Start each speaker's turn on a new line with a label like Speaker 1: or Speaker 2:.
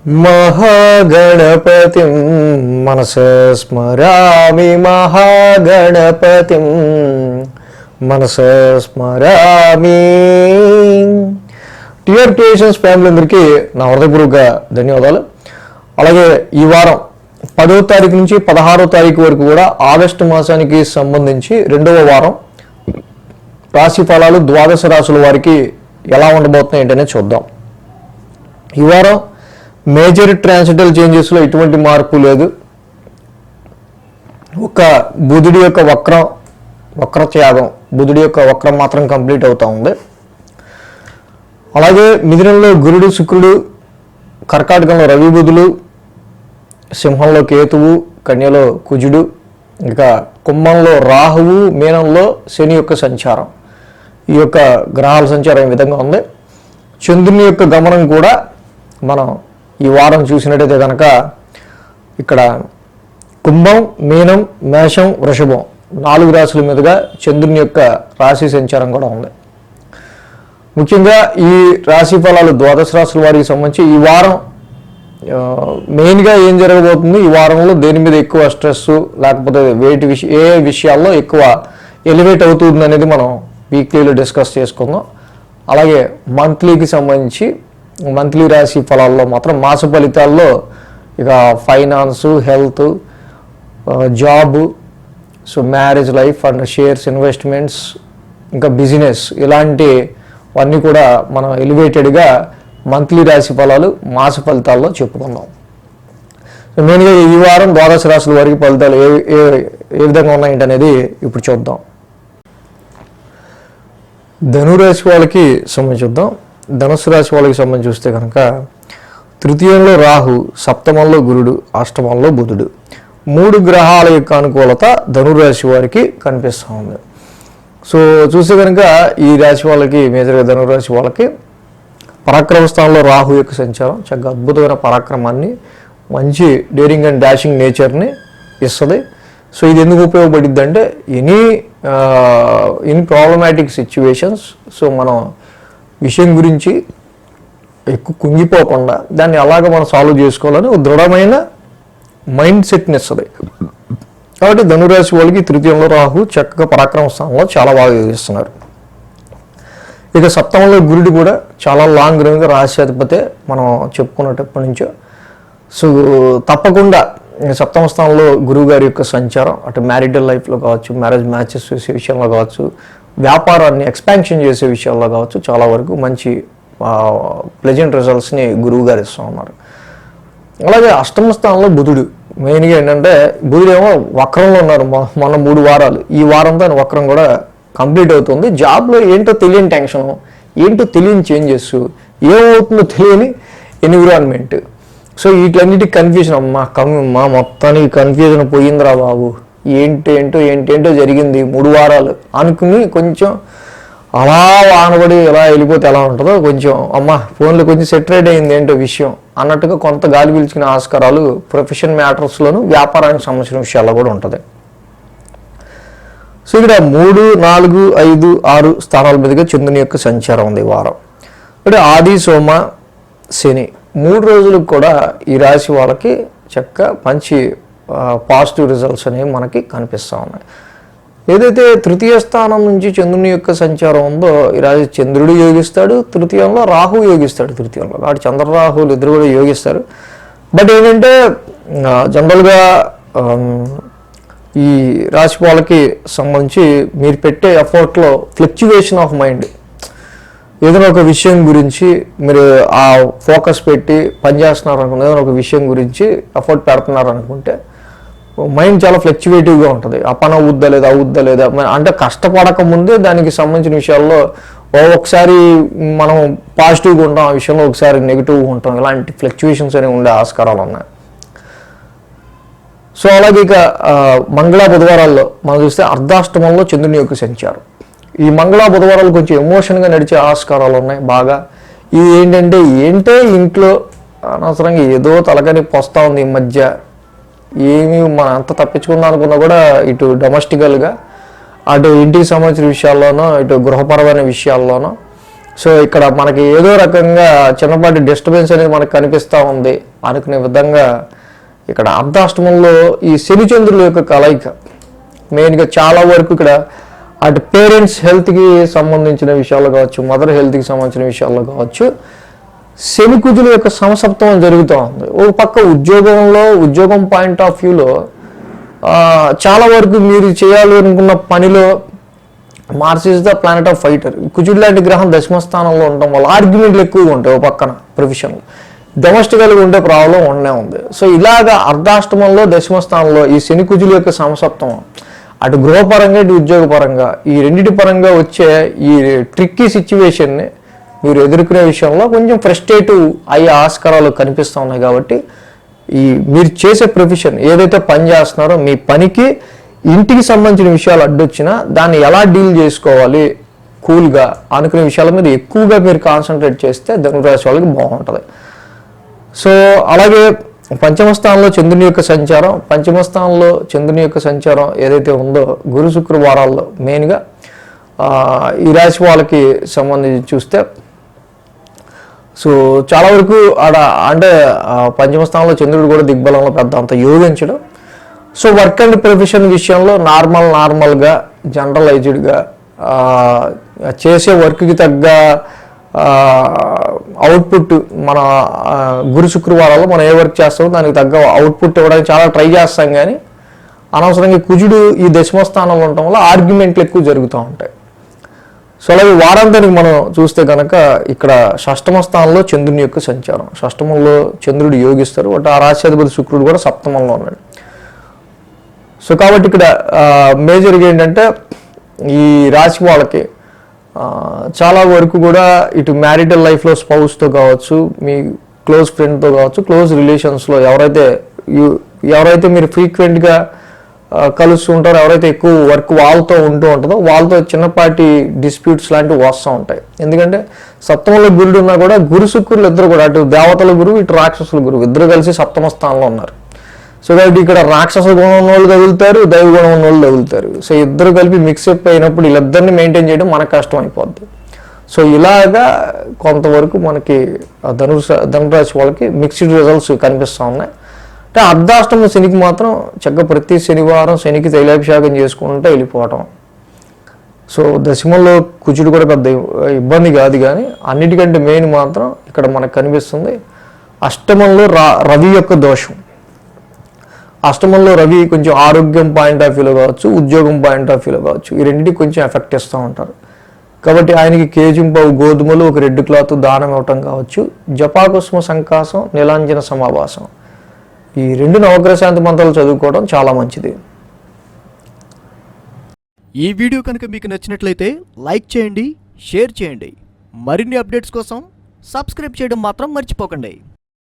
Speaker 1: महागणपतिं मनसा स्मरामि महागणपतिं మనసా స్మరామి. TR creations family అందరికీ నా హృదయపూర్వక ధన్యవాదాలు. అలాగే ఈ వారం 10వ తారీఖు నుంచి 16వ తారీఖు వరకు కూడా ఆగస్టు మాసానికి సంబంధించి 2వ వారం రాశి ఫలాలు ద్వాదశ రాశుల వారికి ఎలా ఉండబోతున్నాయి ఏంటనే చూద్దాం. ఈ వారం మేజర్ ట్రాన్సిటల్ చేంజెస్లో ఎటువంటి మార్పు లేదు. ఒక బుధుడి యొక్క వక్రత్యాగం, బుధుడి యొక్క వక్రం మాత్రం కంప్లీట్ అవుతూ ఉంది. అలాగే మిథునంలో గురుడు శుక్రుడు, కర్కాటకంలో రవి బుధులు, సింహంలో కేతువు, కన్యలో కుజుడు, ఇంకా కుంభంలో రాహువు, మీనంలో శని యొక్క సంచారం. ఈ యొక్క గ్రహాల సంచారం ఈ విధంగా ఉంది. చంద్రుని యొక్క గమనం కూడా మనం ఈ వారం చూసినట్టయితే కనుక ఇక్కడ కుంభం, మీనం, మేషం, వృషభం 4 రాశుల మీదుగా చంద్రుని యొక్క రాశి సంచారం కూడా ఉంది. ముఖ్యంగా ఈ రాశి ఫలాలు ద్వాదశ రాశుల వారికి సంబంధించి ఈ వారం మెయిన్గా ఏం జరగబోతుంది, ఈ వారంలో దేని మీద ఎక్కువ స్ట్రెస్ లేకపోతే ఏ విషయాల్లో ఎక్కువ ఎలివేట్ అవుతుంది అనేది మనం వీక్లీలో డిస్కస్ చేసుకుందాం. అలాగే మంత్లీకి సంబంధించి మంత్లీ రాశి ఫలాల్లో మాత్రం మాస ఫలితాల్లో ఇక finance, health, job, so marriage life and shares, investments, ఇంకా బిజినెస్ ఇలాంటివన్నీ కూడా మనం ఎలివేటెడ్గా మంత్లీ రాశి ఫలాలు మాస ఫలితాల్లో చెప్పుకుందాం. సో మెయిన్గా ఈ వారం ద్వాదశ రాశుల వారికి ఫలితాలు ఏ విధంగా ఉన్నాయంటనేది ఇప్పుడు చూద్దాం. ధనురాశి వాళ్ళకి సంబంధించి చూద్దాం. ధనుసు రాశి వాళ్ళకి సంబంధించి చూస్తే కనుక తృతీయంలో రాహు, సప్తమంలో గురుడు, అష్టమంలో బుధుడు 3 గ్రహాల యొక్క అనుకూలత ధనురాశి వారికి కనిపిస్తూ ఉంది. సో చూస్తే కనుక ఈ రాశి వాళ్ళకి మేజర్గా ధనురాశి వాళ్ళకి పరాక్రమ స్థానంలో రాహు యొక్క సంచారం చక్కగా అద్భుతమైన పరాక్రమాన్ని, మంచి డేరింగ్ అండ్ డాషింగ్ నేచర్ని ఇస్తుంది. సో ఇది ఎందుకు ఉపయోగపడుద్ది అంటే ఇన్ ప్రాబ్లమాటిక్ సిచ్యువేషన్స్, సో మనం విషయం గురించి ఎక్కువ కుంగిపోకుండా దాన్ని అలాగ మనం సాల్వ్ చేసుకోవాలని ఒక దృఢమైన మైండ్ సెట్ని ఇస్తుంది. కాబట్టి ధనురాశి వాళ్ళకి తృతీయంలో రాహు చక్కగా పరాక్రమ స్థానంలో చాలా బాగా యోగిస్తున్నారు. ఇక సప్తమంలో గురుడు కూడా చాలా లాంగ్ రన్గా రాశ్యాధిపతే మనం చెప్పుకున్నప్పటి నుంచో. సో తప్పకుండా సప్తమ స్థానంలో గురువు గారి యొక్క సంచారం అటు మ్యారిటల్ లైఫ్లో కావచ్చు, మ్యారేజ్ మ్యాచెస్ చేసే విషయంలో కావచ్చు, వ్యాపారాన్ని ఎక్స్పాన్షన్ చేసే విషయాల్లో కావచ్చు చాలా వరకు మంచి ప్లెజెంట్ రిజల్ట్స్ని గురువు గారు ఇస్తూ ఉన్నారు. అలాగే అష్టమ స్థానంలో బుధుడు మెయిన్గా ఏంటంటే బుధుడు ఏమో వక్రంలో ఉన్నారు మొన్న 3 వారాలు. ఈ వారంతో ఆయన వక్రం కూడా కంప్లీట్ అవుతుంది. జాబ్లో ఏంటో తెలియని టెన్షను, ఏంటో తెలియని చేంజెస్, ఏమవుతుందో తెలియని ఎన్విరాన్మెంట్. సో వీటన్నిటికి కన్ఫ్యూజన్ అమ్మా మొత్తానికి కన్ఫ్యూజన్ పోయిందిరా బాబు, ఏంటేంటో జరిగింది 3 వారాలు అనుకుని కొంచెం అలా ఆనబడి ఎలా వెళ్ళిపోతే ఎలా ఉంటుందో కొంచెం ఫోన్లో కొంచెం సెటరేట్ అయింది ఏంటో విషయం అన్నట్టుగా కొంత గాలి పీల్చుకునే ఆస్కారాలు ప్రొఫెషన్ మ్యాటర్స్లోను, వ్యాపారానికి సంబంధించిన విషయాల్లో కూడా ఉంటుంది. సో ఇక్కడ 3, 4, 5, 6 స్థానాల మీదుగా చంద్రుని యొక్క సంచారం ఉంది ఈ వారం. అంటే ఆది, సోమ, శని 3 రోజులకు కూడా ఈ రాశి వాళ్ళకి చక్కగా మంచి పాజిటివ్ రిజల్ట్స్ అనేవి మనకి కనిపిస్తూ ఉన్నాయి. ఏదైతే తృతీయ స్థానం నుంచి చంద్రుని యొక్క సంచారం ఉందో ఈ రాశి చంద్రుడు యోగిస్తాడు, తృతీయంలో రాహు యోగిస్తాడు. తృతీయంలో కాబట్టి చంద్రరాహులు ఇద్దరు కూడా యోగిస్తారు. బట్ ఏంటంటే జనరల్గా ఈ రాశి వాళ్ళకి సంబంధించి మీరు పెట్టే ఎఫర్ట్లో ఫ్లక్చువేషన్ ఆఫ్ మైండ్, ఏదైనా ఒక విషయం గురించి మీరు ఆ ఫోకస్ పెట్టి పనిచేస్తున్నారు అనుకుంటే, ఏదైనా ఒక విషయం గురించి ఎఫర్ట్ పెడుతున్నారు అనుకుంటే మైండ్ చాలా ఫ్లక్చువేటివ్గా ఉంటుంది. ఆ పని అవుద్దా లేదా అంటే కష్టపడక ముందే దానికి సంబంధించిన విషయాల్లో ఒకసారి మనం పాజిటివ్గా ఉంటాం, ఆ విషయంలో ఒకసారి నెగిటివ్గా ఉంటాం. ఇలాంటి ఫ్లక్చువేషన్స్ అనేవి ఉండే ఆస్కారాలు ఉన్నాయి. సో అలాగే ఇక మంగళ బుధవారాల్లో మనం చూస్తే అర్ధాష్టమంలో చంద్రుని యొక్క సంచారం. ఈ మంగళ బుధవారాలు కొంచెం ఎమోషన్గా నడిచే ఆస్కారాలు ఉన్నాయి బాగా. ఇది ఏంటంటే ఇంట్లో అనవసరంగా ఏదో తలకని పొస్తా ఉంది ఈ మధ్య. ఏమి మనం అంత తప్పించుకుందాం అనుకున్నా కూడా ఇటు డొమెస్టికల్గా అటు ఇంటికి సంబంధించిన విషయాల్లోనో, ఇటు గృహపరమైన విషయాల్లోనో సో ఇక్కడ మనకి ఏదో రకంగా చిన్నపాటి డిస్టర్బెన్స్ అనేది మనకు కనిపిస్తూ ఉంది అనుకునే విధంగా ఇక్కడ అర్ధాష్టమంలో ఈ శనిచంద్రుల యొక్క కలయిక మెయిన్గా చాలా వరకు ఇక్కడ అటు పేరెంట్స్ హెల్త్కి సంబంధించిన విషయాల్లో కావచ్చు, మదర్ హెల్త్కి సంబంధించిన విషయాల్లో కావచ్చు, శని కుజుల యొక్క సమసప్తమం జరుగుతూ ఉంది. ఒక పక్క ఉద్యోగం పాయింట్ ఆఫ్ వ్యూలో చాలా వరకు మీరు చేయాలి అనుకున్న పనిలో Mars is the planet of fighter. కుజుడు లాంటి గ్రహం దశమ స్థానంలో ఉండటం వల్ల ఆర్గ్యుమెంట్లు ఎక్కువగా ఉంటాయి. ఒక పక్కన ప్రొఫెషన్లో డొమెస్టికల్గా ఉండే ప్రాబ్లం ఉండనే ఉంది. సో ఇలాగా అర్ధాష్టమంలో దశమ స్థానంలో ఈ శని కుజుల యొక్క సమసప్తమం అటు గృహపరంగా ఇటు ఉద్యోగపరంగా ఈ రెండింటి పరంగా వచ్చే ఈ ట్రిక్కీ సిచ్యువేషన్ని మీరు ఎదుర్కొనే విషయంలో కొంచెం ఫ్రస్ట్రేటివ్ అయ్యే ఆస్కారాలు కనిపిస్తూ ఉన్నాయి. కాబట్టి ఈ మీరు చేసే ప్రొఫెషన్ ఏదైతే పని చేస్తున్నారో మీ పనికి ఇంటికి సంబంధించిన విషయాలు అడ్డొచ్చినా దాన్ని ఎలా డీల్ చేసుకోవాలి కూల్గా అనుకునే విషయాల మీద ఎక్కువగా మీరు కాన్సన్ట్రేట్ చేస్తే ధనురాశి వాళ్ళకి బాగుంటుంది. సో అలాగే పంచమ స్థానంలో చంద్రుని యొక్క సంచారం ఏదైతే ఉందో గురు శుక్రవారాల్లో మెయిన్గా ఈ రాశి వాళ్ళకి సంబంధించి చూస్తే సో చాలా వరకు అంటే పంచమ స్థానంలో చంద్రుడు కూడా దిగ్బలంలో పెద్ద అంత యోగించడం. సో వర్క్ అండ్ ప్రొఫెషన్ విషయంలో నార్మల్గా జనరలైజ్డ్గా చేసే వర్క్కి తగ్గ అవుట్పుట్ మన గురు శుక్రవారాల్లో మనం ఏ వర్క్ చేస్తామో దానికి తగ్గ అవుట్పుట్ ఇవ్వడానికి చాలా ట్రై చేస్తాం. కానీ అనవసరంగా కుజుడు ఈ దశమ స్థానంలో ఉండటం వల్ల ఆర్గ్యుమెంట్లు ఎక్కువ జరుగుతూ ఉంటాయి. సో అలాగే వారాంతానికి మనం చూస్తే కనుక ఇక్కడ షష్టమ స్థానంలో చంద్రుని యొక్క సంచారం, షష్టమంలో చంద్రుడు యోగిస్తారు. ఆ రాశ్యాధిపతి శుక్రుడు కూడా సప్తమంలో ఉన్నాడు. సో కాబట్టి ఇక్కడ మేజర్గా ఏంటంటే ఈ రాశి వాళ్ళకి చాలా వరకు కూడా ఇటు మ్యారిటల్ లైఫ్లో స్పౌస్తో కావచ్చు, మీ క్లోజ్ ఫ్రెండ్తో కావచ్చు, క్లోజ్ రిలేషన్స్లో ఎవరైతే మీరు ఫ్రీక్వెంట్గా కలుస్తూ ఉంటారో, ఎవరైతే ఎక్కువ వర్క్ వాళ్ళతో ఉంటుందో వాళ్ళతో చిన్నపాటి డిస్ప్యూట్స్ లాంటివి వస్తూ ఉంటాయి. ఎందుకంటే సప్తమంలో గురుడు ఉన్నా కూడా గురు శుక్రులు ఇద్దరు కూడా అటు దేవతల గురువు ఇటు రాక్షసుల గురువు ఇద్దరు కలిసి సప్తమ స్థానంలో ఉన్నారు. సో కాబట్టి ఇక్కడ రాక్షస గుణం ఉన్న వాళ్ళు తగులుతారు, దైవ గుణం ఉన్న వాళ్ళు తగులుతారు. సో ఇద్దరు కలిపి మిక్సప్ అయినప్పుడు వీళ్ళిద్దరిని మెయింటైన్ చేయడం మనకు కష్టం అయిపోద్ది. సో ఇలాగా కొంతవరకు మనకి ధనురాశి వాళ్ళకి మిక్స్డ్ రిజల్ట్స్ కనిపిస్తూ ఉన్నాయి. అంటే అర్ధాష్టమ శనికి మాత్రం చక్కగా ప్రతి శనివారం శనికి తైలాభిషేకం చేసుకుంటే వెళ్ళిపోవటం. సో దశమంలో కుజుడు కూడా పెద్ద ఇబ్బంది కాదు. కానీ అన్నిటికంటే మెయిన్ మాత్రం ఇక్కడ మనకు కనిపిస్తుంది అష్టమంలో రవి యొక్క దోషం. అష్టమంలో రవి కొంచెం ఆరోగ్యం పాయింట్ ఆఫ్ వ్యూలో కావచ్చు, ఉద్యోగం పాయింట్ ఆఫ్ వ్యూలో కావచ్చు, ఈ రెండింటికి కొంచెం ఎఫెక్ట్ ఇస్తూ ఉంటారు. కాబట్టి ఆయనకి కేజింపావు గోధుమలు, ఒక రెడ్ క్లాత్ దానం ఇవ్వటం కావచ్చు, జపాకుస్మ సంకాసం, నీలాంజన సమావాసం, ఈ 2 నవగ్రహ శాంతి మంత్రాలు చదువుకోవడం చాలా మంచిది.
Speaker 2: ఈ వీడియో కనుక మీకు నచ్చినట్లయితే లైక్ చేయండి, షేర్ చేయండి. మరిన్ని అప్డేట్స్ కోసం సబ్స్క్రైబ్ చేయడం మాత్రం మర్చిపోకండి.